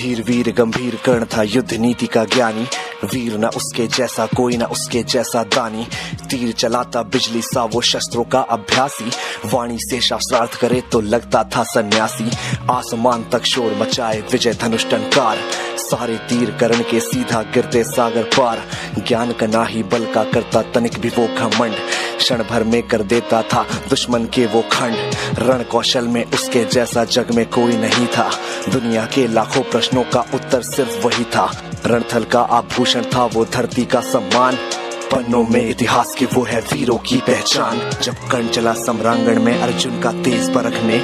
धीर वीर गंभीर कर्ण था युद्ध नीति का ज्ञानी, वीर न उसके जैसा कोई न उसके जैसा दानी। तीर चलाता बिजली सा वो शस्त्रों का अभ्यासी, वाणी से शास्त्रार्थ करे तो लगता था सन्यासी। आसमान तक शोर मचाए विजय धनुष टंकार, सारे तीर कर्ण के सीधा गिरते सागर पार। ज्ञान का ना ही बल का करता तनिक भी वो घमंड, क्षण भर में कर देता था दुश्मन के वो खंड। रण कौशल में उसके जैसा जग में कोई नहीं था, दुनिया के लाखों प्रश्नों का उत्तर सिर्फ वही था। रणथल का आभूषण था वो धरती का सम्मान, पन्नों में इतिहास की वो है वीरों की पहचान। जब कर्ण चला सम्रांगण में अर्जुन का तेज परखने,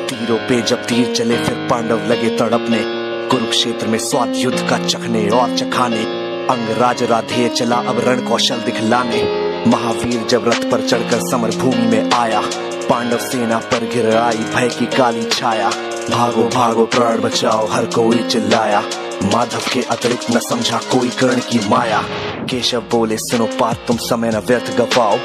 तीरों पे जब तीर चले फिर पांडव लगे तड़पने। कुरुक्षेत्र में स्वाद युद्ध का चखने और चखाने, अंगराज राधेय चला अब रण कौशल दिखलाने। महावीर जब रथ पर चढ़कर समर भूमि में आया, पांडव सेना पर गिर आई भय की काली छाया। भागो भागो प्राण बचाओ हर कोई चिल्लाया, माधव के अतिरिक्त न समझा कोई कर्ण की माया। केशव बोले सुनो पार्थ तुम समय न व्यर्थ गवाओ,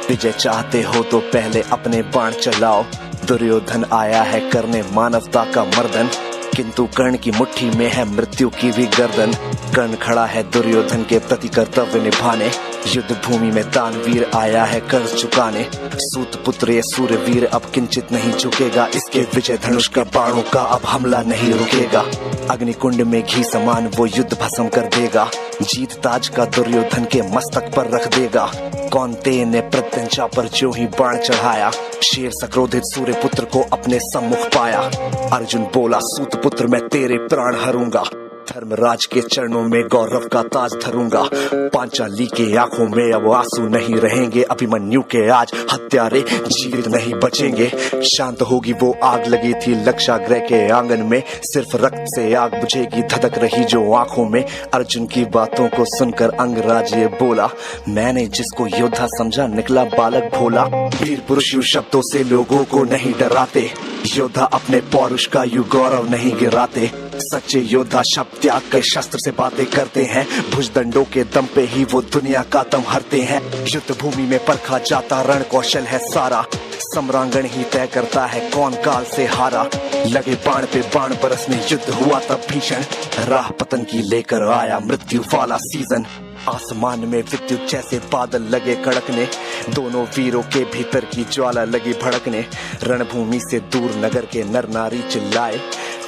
विजय चाहते हो तो पहले अपने बाण चलाओ। दुर्योधन आया है करने मानवता का मर्दन, किंतु कर्ण की मुट्ठी में है मृत्यु की भी गर्दन। कर्ण खड़ा है दुर्योधन के प्रति कर्तव्य निभाने, युद्ध भूमि में दानवीर आया है कर्ज चुकाने। सूत पुत्र ये सूर्यवीर अब किंचित नहीं झुकेगा, इसके विजय धनुष का बाणों का अब हमला नहीं रुकेगा। अग्निकुंड में घी समान वो युद्ध भस्म कर देगा, जीत ताज का दुर्योधन के मस्तक पर रख देगा। कौन्तेय ने प्रत्यंचा पर जो ही बाण चढ़ाया, शेर सक्रोधित सूर्य पुत्र को अपने सम्मुख पाया। अर्जुन बोला सूत पुत्र मैं तेरे प्राण हरूंगा, धर्मराज के चरणों में गौरव का ताज धरूंगा। पांचाली के आंखों में अब आंसू नहीं रहेंगे, अभिमन्यु के आज हत्यारे जीवित नहीं बचेंगे। शांत होगी वो आग लगी थी लक्षागृह के आंगन में, सिर्फ रक्त से आग बुझेगी धधक रही जो आंखों में। अर्जुन की बातों को सुनकर अंगराज ये बोला, मैंने जिसको योद्धा समझा निकला बालक भोला। वीर पुरुष यूं शब्दों से लोगों को नहीं डराते, योद्धा अपने पौरुष का यू गौरव नहीं गिराते। सच्चे योद्धा शब्द त्याग कर शस्त्र से बातें करते हैं, भुजदंडों के दम पे ही वो दुनिया का दम हरते हैं। युद्ध भूमि में परखा जाता रण कौशल है सारा, सम्रांगण ही तय करता है कौन काल से हारा। लगे बाण पे बाण बरसने युद्ध हुआ तब भीषण, राह पतन की लेकर आया मृत्यु वाला सीजन। आसमान में विद्युत जैसे बादल लगे कड़कने, दोनों वीरों के भीतर की ज्वाला लगी भड़कने। रणभूमि से दूर नगर के नर नारी चिल्लाए,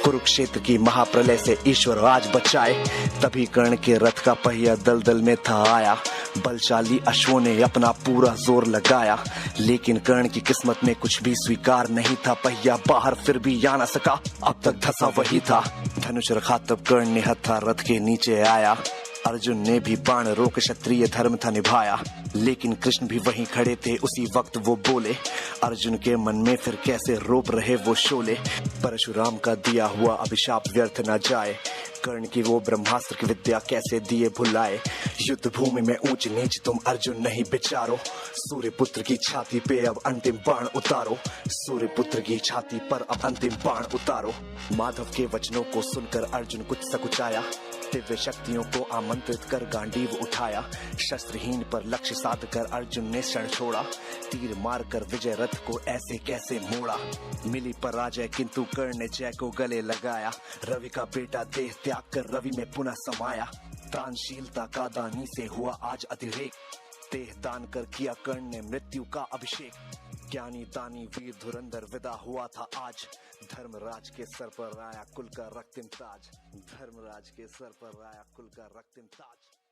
कुरुक्षेत्र की महाप्रलय से ईश्वर आज बचाए। तभी कर्ण के रथ का पहिया दलदल में था आया, बलशाली अश्वों ने अपना पूरा जोर लगाया। लेकिन कर्ण की किस्मत में कुछ भी स्वीकार नहीं था, पहिया बाहर फिर भी आ न सका, अब तक धसा वही था। धनुष रखा तब कर्ण ने हथा रथ के नीचे आया, अर्जुन ने भी बाण रोक क्षत्रिय धर्म था निभाया। लेकिन कृष्ण भी वहीं खड़े थे उसी वक्त वो बोले, अर्जुन के मन में फिर कैसे रोप रहे वो शोले। परशुराम का दिया हुआ अभिशाप व्यर्थ न जाए, कर्ण की वो ब्रह्मास्त्र की विद्या कैसे दिए भुलाए। युद्ध भूमि में ऊंच नीच तुम अर्जुन नहीं विचारो, सूर्य पुत्र की छाती पे अब अंतिम बाण उतारो। सूर्य पुत्र की छाती पर अब अंतिम बाण उतारो। माधव के वचनों को सुनकर अर्जुन कुछ सकुचाया, दिव्य शक्तियों को आमंत्रित कर गांडीव उठाया। शस्त्रहीन पर लक्ष्य साध कर अर्जुन ने क्षण छोड़ा, तीर मार कर विजय रथ को ऐसे कैसे मोड़ा। मिली पराजय किंतु कर्ण ने जय को गले लगाया, रवि का बेटा देह त्याग कर रवि में पुनः समाया। दानशीलता का दानी से हुआ आज अतिरेक, देह दान कर किया कर्ण ने मृत्यु का अभिषेक। ज्ञानी दानी वीर धुरंधर विदा हुआ था आज, धर्मराज के सर पर आया कुल का रक्तिम ताज। धर्मराज के सर पर आया कुल का रक्तिम ताज।